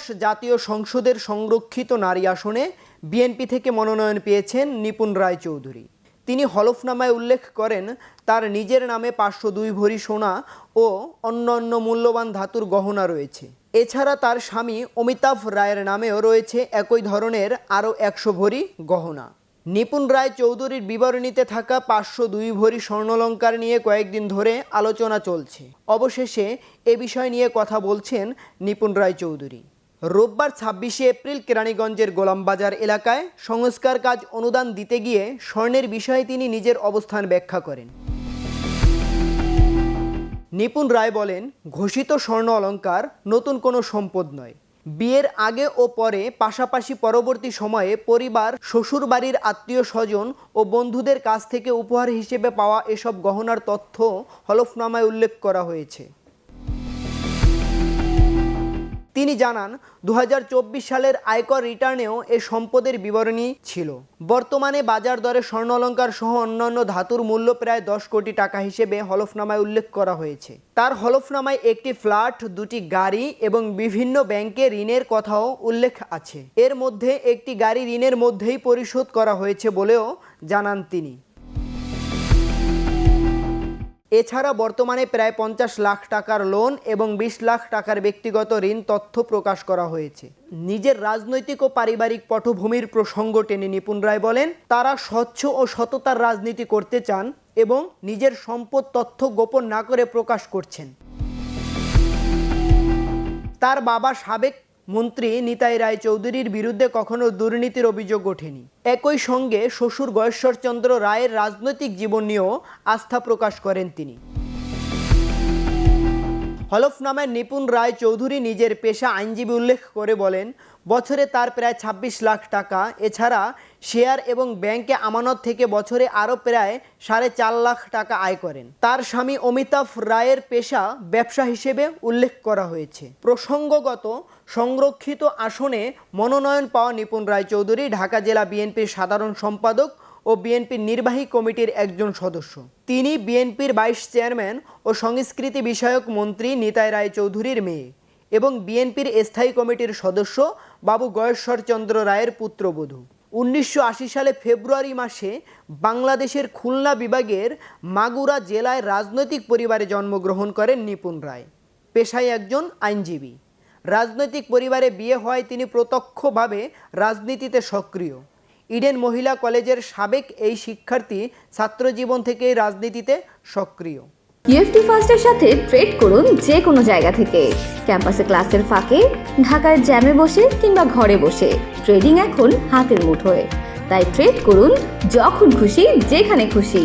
ত্রয়োদশ জাতীয় সংসদের সংরক্ষিত নারী আসনে বিএনপি থেকে মনোনয়ন পেয়েছেন নিপুণ রায়চৌধুরী। তিনি হলফনামায় উল্লেখ করেন তার নিজের নামে 502 ভরি সোনা ও অন্যান্য মূল্যবান ধাতুর গহনা রয়েছে। এছাড়া তার স্বামী অমিতাভ রায়ের নামেও রয়েছে একই ধরনের আরও 100 ভরি গহনা। নিপুণ রায়চৌধুরীর বিবরণীতে থাকা 502 ভরি স্বর্ণালংকার নিয়ে কয়েকদিন ধরে আলোচনা চলছে। অবশেষে এ বিষয় নিয়ে কথা বলছেন নিপুণ রায়চৌধুরী। রোববার 26শে এপ্রিল কেরানীগঞ্জের গোলামবাজার এলাকায় সংস্কার কাজ অনুদান দিতে গিয়ে স্বর্ণের বিষয়ে তিনি নিজের অবস্থান ব্যাখ্যা করেন। নিপুণ রায় বলেন, ঘোষিত স্বর্ণ অলংকার নতুন কোনো সম্পদ নয়। বিয়ের আগে ও পরে পাশাপাশি পরবর্তী সময়ে পরিবার, শ্বশুরবাড়ির আত্মীয় স্বজন ও বন্ধুদের কাছ থেকে উপহার হিসেবে পাওয়া এসব গহনার তথ্য হলফনামায় উল্লেখ করা হয়েছে। তিনি জানান, 2024 সালের আয়কর রিটার্নেও এ সম্পদের বিবরণী ছিল। বর্তমানে বাজার দরে স্বর্ণ অলংকার সহ অন্যান্য ধাতুর মূল্য প্রায় 10 কোটি টাকা হিসেবে হলফনামায় উল্লেখ করা হয়েছে। তার হলফনামায় একটি ফ্ল্যাট, 2টি গাড়ি এবং বিভিন্ন ব্যাংকে ঋণের কথাও উল্লেখ আছে। এর মধ্যে একটি গাড়ি ঋণের মধ্যেই পরিশোধ করা হয়েছে বলেও জানান তিনি। এছাড়া বর্তমানে প্রায় 50 লাখ টাকার লোন এবং 20 লাখ টাকার ব্যক্তিগত ঋণ তথ্য প্রকাশ করা হয়েছে। নিজের রাজনৈতিক ও পারিবারিক পটভূমির প্রসঙ্গ টেনে নিপুণ রায় বলেন, তারা স্বচ্ছ ও সততার রাজনীতি করতে চান এবং নিজের সম্পদ তথ্য গোপন না করে প্রকাশ করছেন। তার বাবা সাবেক মন্ত্রী নিতাই রায়চৌধুরীর বিরুদ্ধে কখনো দুর্নীতির অভিযোগ ওঠেনি। একই সঙ্গে শ্বশুর গয়েশ্বরচন্দ্র রায়ের রাজনৈতিক জীবন নিয়েও আস্থা প্রকাশ করেন তিনি। হলফনামায় নিপুণ রায়চৌধুরী নিজের পেশা আইনজীবী উল্লেখ করে বলেন, বছরে তার প্রায় 26 লাখ টাকা, এছাড়া শেয়ার এবং ব্যাংকে আমানত থেকে বছরে আরও প্রায় 4.5 লাখ টাকা আয় করেন। তার স্বামী অমিতাভ রায়ের পেশা ব্যবসা হিসেবে উল্লেখ করা হয়েছে। প্রসঙ্গগত সংরক্ষিত আসনে মনোনয়ন পাওয়া নিপুণ রায়চৌধুরী ঢাকা জেলা বিএনপির সাধারণ সম্পাদক ও বিএনপির নির্বাহী কমিটির একজন সদস্য। তিনি বিএনপির ভাইস চেয়ারম্যান ও সংস্কৃতি বিষয়ক মন্ত্রী নিতাই রায়চৌধুরীর মেয়ে এবং বিএনপির স্থায়ী কমিটির সদস্য বাবু গয়েশ্বরচন্দ্র রায়ের পুত্রবধূ। 1980 সালে ফেব্রুয়ারি মাসে বাংলাদেশের খুলনা বিভাগের মাগুরা জেলায় রাজনৈতিক পরিবারে জন্মগ্রহণ করেন নিপুণ রায়। পেশায় একজন আইনজীবী। রাজনৈতিক পরিবারে বিয়ে হওয়ায় তিনি প্রত্যক্ষভাবে রাজনীতিতে সক্রিয়। ইডেন মহিলা কলেজের সাবেক এই শিক্ষার্থী ছাত্রজীবন থেকেই রাজনীতিতে সক্রিয়। ইএফটি ফার্স্টের সাথে ট্রেড করুন যে কোনো জায়গা থেকে। ক্যাম্পাসে ক্লাসের ফাঁকে, ঢাকার জ্যামে বসে কিংবা ঘরে বসে। ট্রেডিং এখন হাতের মুঠোয়। তাই ট্রেড করুন যখন খুশি, যেখানে খুশি।